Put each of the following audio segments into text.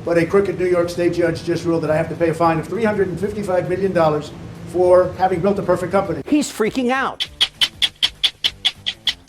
but a crooked New York State judge just ruled that I have to pay a fine of $355 million for having built a perfect company. He's freaking out.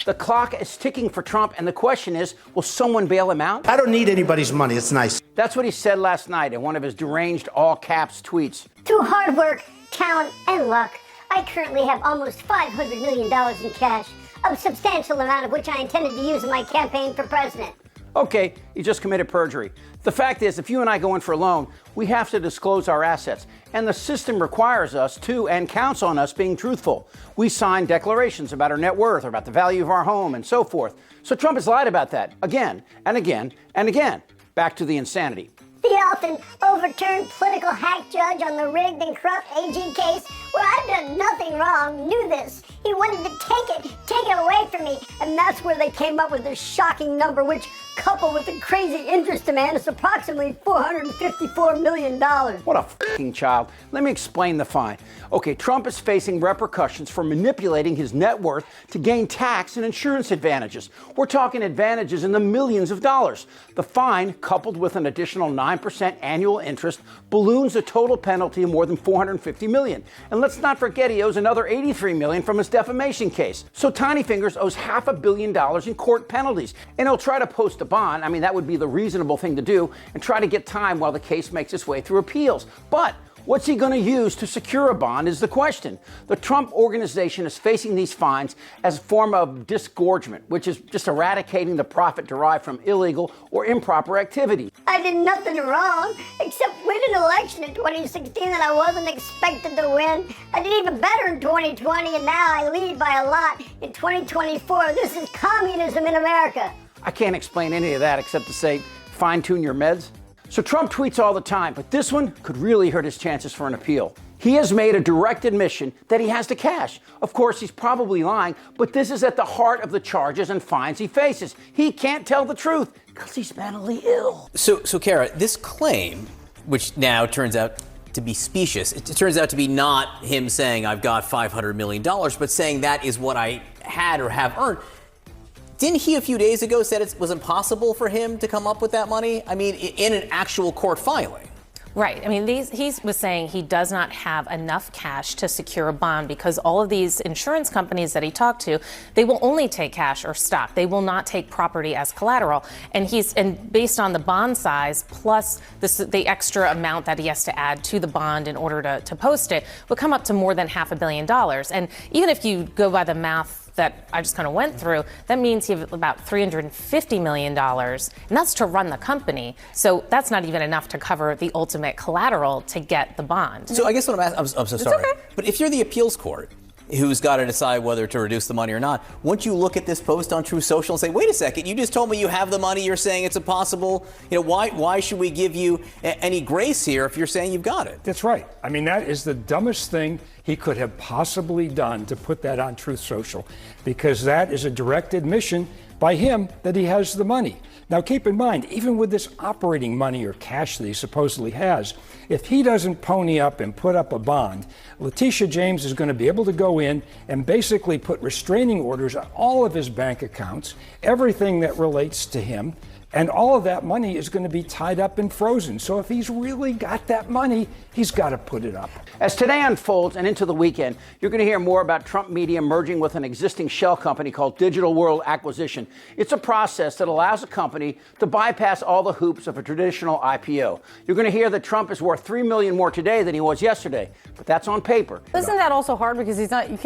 The clock is ticking for Trump, and the question is, will someone bail him out? I don't need anybody's money. It's nice. That's what he said last night in one of his deranged all-caps tweets. Through hard work, talent, and luck, I currently have almost $500 million in cash, a substantial amount of which I intended to use in my campaign for president. Okay, you just committed perjury. The fact is, if you and I go in for a loan, we have to disclose our assets. And the system requires us to and counts on us being truthful. We sign declarations about our net worth, or about the value of our home, and so forth. So Trump has lied about that again and again and again. Back to the insanity. The often overturned political hack judge on the rigged and corrupt AG case, where I've done nothing wrong, knew this. He wanted to take it away from me. And that's where they came up with this shocking number, which, coupled with the crazy interest demand, is approximately $454 million. What a f***ing child. Let me explain the fine. Okay, Trump is facing repercussions for manipulating his net worth to gain tax and insurance advantages. We're talking advantages in the millions of dollars. The fine, coupled with an additional 9% annual interest, balloons the total penalty of more than $450 million. And let's not forget he owes another $83 million from his defamation case. So Tiny Fingers owes $500 million in court penalties. And he'll try to post a bond. I mean, that would be the reasonable thing to do, and try to get time while the case makes its way through appeals. But what's he going to use to secure a bond is the question. The Trump organization is facing these fines as a form of disgorgement, which is just eradicating the profit derived from illegal or improper activity. I did nothing wrong except win an election in 2016 that I wasn't expected to win. I did even better in 2020, and now I lead by a lot in 2024. This is communism in America. I can't explain any of that except to say, fine-tune your meds. So Trump tweets all the time, but this one could really hurt his chances for an appeal. He has made a direct admission that he has the cash. Of course, he's probably lying, but this is at the heart of the charges and fines he faces. He can't tell the truth because he's mentally ill. So Kara, this claim, which now turns out to be specious, it turns out to be not him saying I've got $500 million, but saying that is what I had or have earned. Didn't he a few days ago said it was impossible for him to come up with that money? I mean, in an actual court filing. Right. I mean, he was saying he does not have enough cash to secure a bond because all of these insurance companies that he talked to, they will only take cash or stock. They will not take property as collateral. And based on the bond size plus the extra amount that he has to add to the bond in order to post it, would come up to more than $500 million. And even if you go by the math that I just kind of went through, that means you have about $350 million, and that's to run the company. So that's not even enough to cover the ultimate collateral to get the bond. So I guess what I'm so sorry. Okay. But if you're the appeals court who's got to decide whether to reduce the money or not, won't you look at this post on Truth Social and say, wait a second, you just told me you have the money, you're saying it's impossible. You know, why should we give you any grace here if you're saying you've got it? That's right. I mean, that is the dumbest thing he could have possibly done to put that on Truth Social, because that is a direct admission by him that he has the money. Now, keep in mind, even with this operating money or cash that he supposedly has, if he doesn't pony up and put up a bond, Letitia James is going to be able to go in and basically put restraining orders on all of his bank accounts, everything that relates to him, and all of that money is going to be tied up and frozen. So if he's really got that money, he's got to put it up. As today unfolds and into the weekend, you're going to hear more about Trump Media merging with an existing shell company called Digital World Acquisition. It's a process that allows a company to bypass all the hoops of a traditional IPO. You're going to hear that Trump is worth $3 million more today than he was yesterday, but that's on paper. Isn't that also hard because he's not? You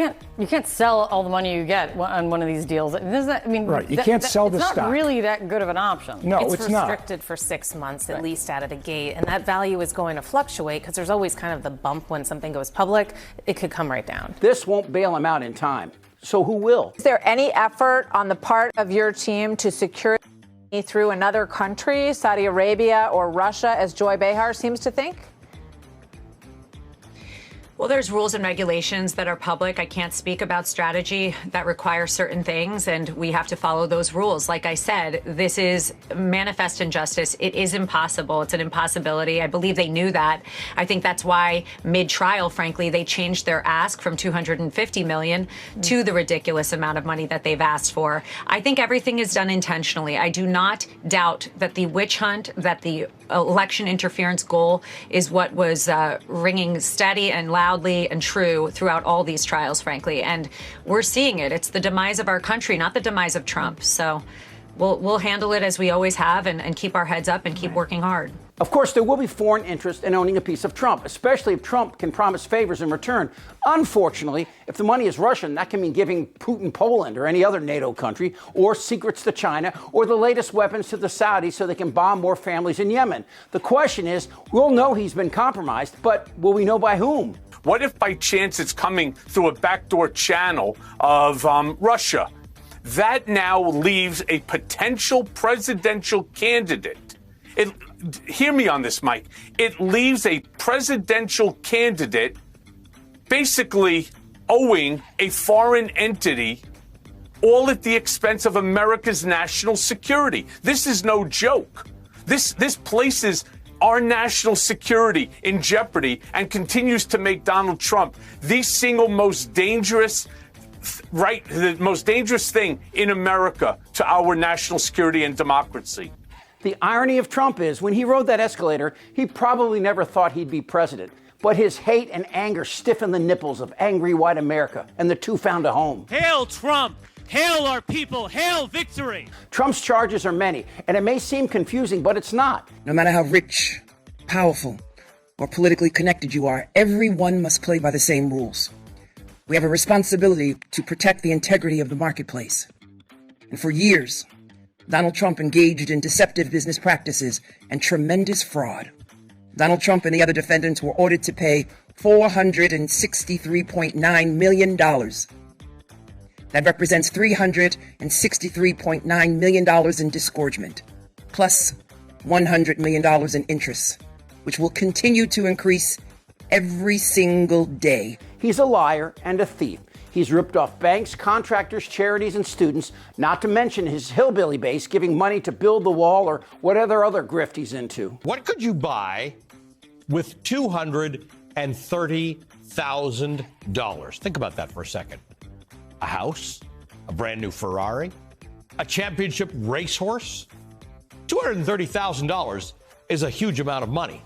can't sell all the money you get on one of these deals. Doesn't that, I mean, right? You can't sell the stock. It's not really that good of an option. No, it's not. It's restricted for 6 months at least out of the gate, and that value is going to fluctuate because there's always kind of the bump when something goes public. It could come right down. This won't bail him out in time. So who will? Is there any effort on the part of your team to secure through another country, Saudi Arabia or Russia, as Joy Behar seems to think? Well, there's rules and regulations that are public. I can't speak about strategy that require certain things, and we have to follow those rules. Like I said, this is manifest injustice. It is impossible. It's an impossibility. I believe they knew that. I think that's why mid-trial, frankly, they changed their ask from $250 million to the ridiculous amount of money that they've asked for. I think everything is done intentionally. I do not doubt that the witch hunt, that the election interference goal is what was ringing steady and loudly and true throughout all these trials, frankly. And we're seeing it. It's the demise of our country, not the demise of Trump. So we'll handle it as we always have and keep our heads up and keep working hard. Of course, there will be foreign interest in owning a piece of Trump, especially if Trump can promise favors in return. Unfortunately, if the money is Russian, that can mean giving Putin Poland or any other NATO country, or secrets to China, or the latest weapons to the Saudis so they can bomb more families in Yemen. The question is, we'll know he's been compromised, but will we know by whom? What if by chance it's coming through a backdoor channel of Russia? That now leaves a potential presidential candidate. Hear me on this, Mike. It leaves a presidential candidate basically owing a foreign entity, all at the expense of America's national security. This is no joke. This places our national security in jeopardy and continues to make Donald Trump the single most dangerous the most dangerous thing in America to our national security and democracy. The irony of Trump is, when he rode that escalator, he probably never thought he'd be president. But his hate and anger stiffened the nipples of angry white America, and the two found a home. Hail Trump! Hail our people! Hail victory! Trump's charges are many, and it may seem confusing, but it's not. No matter how rich, powerful, or politically connected you are, everyone must play by the same rules. We have a responsibility to protect the integrity of the marketplace. And for years, Donald Trump engaged in deceptive business practices and tremendous fraud. Donald Trump and the other defendants were ordered to pay $463.9 million. That represents $363.9 million in disgorgement, plus $100 million in interest, which will continue to increase every single day. He's a liar and a thief. He's ripped off banks, contractors, charities, and students, not to mention his hillbilly base giving money to build the wall or whatever other grift he's into. What could you buy with $230,000? Think about that for a second. A house, a brand new Ferrari, a championship racehorse. $230,000 is a huge amount of money.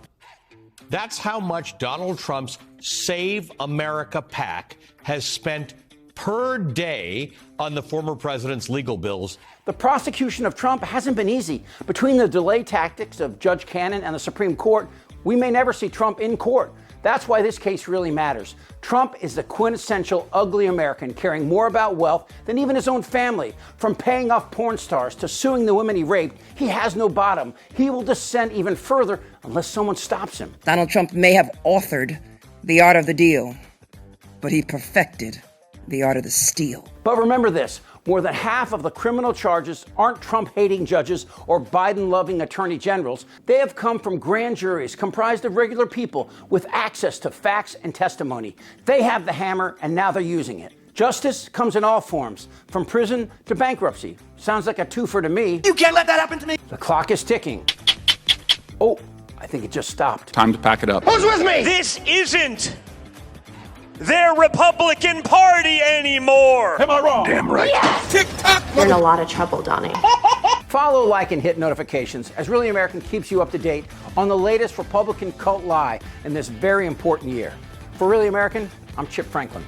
That's how much Donald Trump's Save America PAC has spent per day on the former president's legal bills. The prosecution of Trump hasn't been easy. Between the delay tactics of Judge Cannon and the Supreme Court, we may never see Trump in court. That's why this case really matters. Trump is the quintessential ugly American, caring more about wealth than even his own family. From paying off porn stars to suing the women he raped, he has no bottom. He will descend even further unless someone stops him. Donald Trump may have authored the art of the deal, but he perfected the art of the steal. But remember this, more than half of the criminal charges aren't Trump-hating judges or Biden-loving attorney generals. They have come from grand juries comprised of regular people with access to facts and testimony. They have the hammer, and now they're using it. Justice comes in all forms, from prison to bankruptcy. Sounds like a twofer to me. You can't let that happen to me! The clock is ticking. Oh, I think it just stopped. Time to pack it up. Who's with me? This isn't their Republican Party anymore! Am I wrong? Damn right. Yes! Tick-tock! You're in a lot of trouble, Donnie. Follow, like, and hit notifications as Really American keeps you up to date on the latest Republican cult lie in this very important year. For Really American, I'm Chip Franklin.